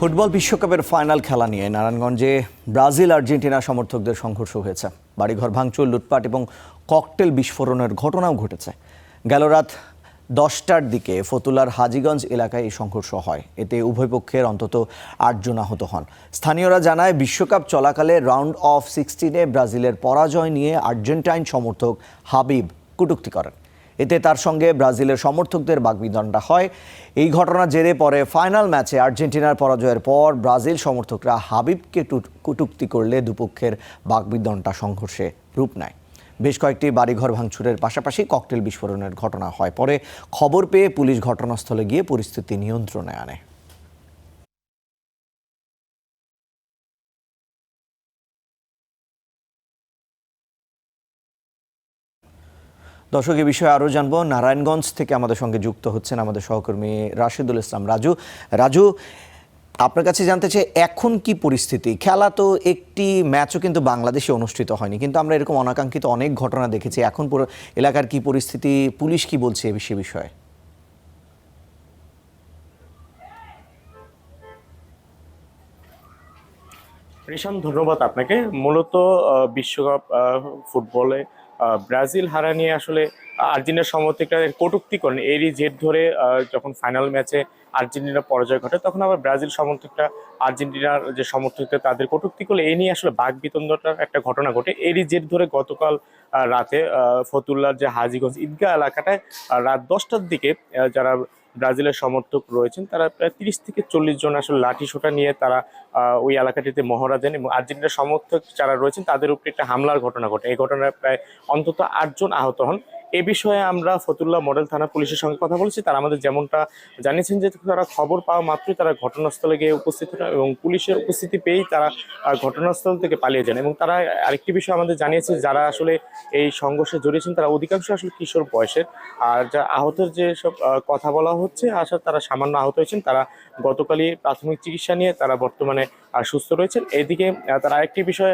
Football বিশ্বকাপের final খেলা নিয়ে নারায়ণগঞ্জে ব্রাজিল আর্জেন্টিনা সমর্থকদের সংঘর্ষ হয়েছে। বাড়িঘর ভাঙচুর, লুটপাট এবং ককটেল বিস্ফোরণের ঘটনাও ঘটেছে। গেল রাত 10টার দিকে ফতুল্লার হাজীগঞ্জ এলাকায় এই সংঘর্ষ হয়। এতে উভয় পক্ষের অন্তত 8 জন আহত হন। স্থানীয়রা জানায়, বিশ্বকাপ চলাকালে রাউন্ড অফ 16-এ ব্রাজিলের পরাজয় নিয়ে আর্জেন্টাইন সমর্থক হাবিব কটূক্তি করেন। এতে তার সঙ্গে ব্রাজিলের সমর্থকদের বাগবিতণ্ডা হয়। এই ঘটনার জেরে পরে ফাইনাল ম্যাচে আর্জেন্টিনার পরাজয়ের পর ব্রাজিল সমর্থকরা হাবিবকে কটূক্তি করলে দুপক্ষের বাগবিতণ্ডা সংঘর্ষে রূপ নেয়। বেশ কয়েকটি বাড়িঘর ভাঙচুরের পাশাপাশি ককটেল বিস্ফোরণের ঘটনা হয়। পরে খবর পেয়ে পুলিশ ঘটনাস্থলে গিয়ে পরিস্থিতি নিয়ন্ত্রণে আনে। দর্শক, এই বিষয়ে আরও জানবো। নারায়ণগঞ্জ থেকে আমাদের সঙ্গে যুক্ত হচ্ছেন আমাদের সহকর্মী রাশেদুল ইসলাম রাজু, আপনার কাছে জানতে চাই, এখন কি পরিস্থিতি? খেলা তো একটি ম্যাচও কিন্তু বাংলাদেশে অনুষ্ঠিত হয়নি, কিন্তু আমরা এরকম অনাকাঙ্ক্ষিত অনেক ঘটনা দেখেছি। এখন পুরো এলাকার কি পরিস্থিতি, পুলিশ কি বলছে এ বিষয়ে? রিশান, ধন্যবাদ আপনাকে। মূলত বিশ্বকাপ ফুটবলে ব্রাজিল হারা নিয়ে আসলে আর্জেন্টিনার সমর্থকরা কটূক্তি করেন। এরই জের ধরে যখন ফাইনাল ম্যাচে আর্জেন্টিনার পরাজয় ঘটে, তখন আবার ব্রাজিল সমর্থকরা আর্জেন্টিনার যে সমর্থকরা তাদের কটূক্তি করলে এই নিয়ে আসলে বাকবিতণ্ডার একটা ঘটনা ঘটে। এরই জের ধরে গতকাল রাতে ফতুল্লার যে হাজীগঞ্জ ঈদগাহ এলাকাটায় রাত 10টার দিকে যারা ব্রাজিলের সমর্থক রয়েছেন তারা প্রায় 30 থেকে 40 জন আসলে লাঠি সোঁটা নিয়ে তারা ওই এলাকাটিতে মহড়া দেন এবং আর্জেন্টিনার সমর্থক যারা রয়েছেন তাদের উপরে একটা হামলার ঘটনা ঘটে। এই ঘটনায় প্রায় অন্তত 8 জন আহত হন। এ বিষয়ে আমরা ফতুল্লা মডেল থানা পুলিশের সঙ্গে কথা বলেছি। তারা আমাদের যেমনটা জানিয়েছেন যে তারা খবর পাওয়া মাত্রই তারা ঘটনাস্থলে গিয়ে উপস্থিত হন এবং পুলিশের উপস্থিতি পেয়েই তারা ঘটনাস্থল থেকে পালিয়ে যান। এবং তারা আরেকটি বিষয় আমাদের জানিয়েছে, যারা আসলে এই সংঘর্ষে জড়িয়েছেন তারা অধিকাংশ আসলে কিশোর বয়সের। আর যা আহতের যে সব কথা বলা হচ্ছে, আসলে তারা সামান্য আহত হয়েছেন। তারা গতকালই প্রাথমিক চিকিৎসা নিয়ে তারা বর্তমানে সুস্থ রয়েছেন। এদিকে তার আরেকটি বিষয়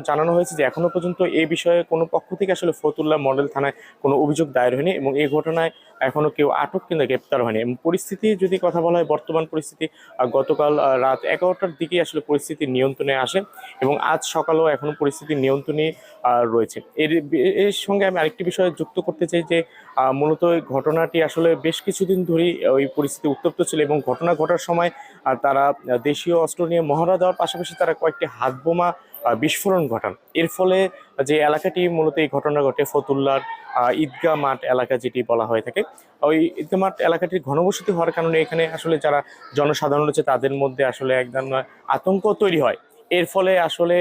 জানানো হয়েছে যে এখনো পর্যন্ত এই বিষয়ে কোনো পক্ষ থেকে আসলে ফতুল্লা মডেল থানায় কোনো অভিযোগ দায়ের হয়নি এবং এই ঘটনায় এখনো কেউ আটক কিংবা গ্রেপ্তার হয়নি। এবং পরিস্থিতি যদি কথা বলা হয়, বর্তমান পরিস্থিতি গতকাল রাত 11টার দিকে আসলে পরিস্থিতি নিয়ন্ত্রণে আসে এবং আজ সকালেও এখনো পরিস্থিতি নিয়ন্ত্রণে রয়েছে। এর সঙ্গে আমি আরেকটি বিষয় যুক্ত করতে চাই যে মূলত এই ঘটনাটি আসলে বেশ কিছুদিন ধরেই ওই পরিস্থিতি উত্তপ্ত ছিল এবং ঘটনা ঘটার সময় তারা দেশীয় অস্ত্র নিয়ে মহড়া দেওয়ার পাশাপাশি তারা কয়েকটি হাত বোমা বিস্ফোরণ ঘটান। এর ফলে যে এলাকাটি মূলত এই ঘটনা ঘটে, ফতুল্লার ঈদগাহ মাঠ এলাকা যেটি বলা হয়ে থাকে, ওই ঈদগাহ মাঠ এলাকাটির ঘনবসতি হওয়ার কারণে এখানে আসলে যারা জনসাধারণ রয়েছে তাদের মধ্যে আসলে এক ধরনের আতঙ্ক তৈরি হয়। এর ফলে আসলে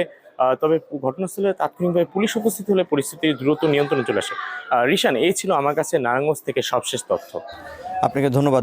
তবে ঘটনাস্থলে তাৎক্ষণিকভাবে পুলিশ উপস্থিত হলে পরিস্থিতি দ্রুত নিয়ন্ত্রণে চলে আসে। রিশান, এই ছিল আমার কাছে নারায়ণগঞ্জ থেকে সবশেষ তথ্য। আপনাকে ধন্যবাদ।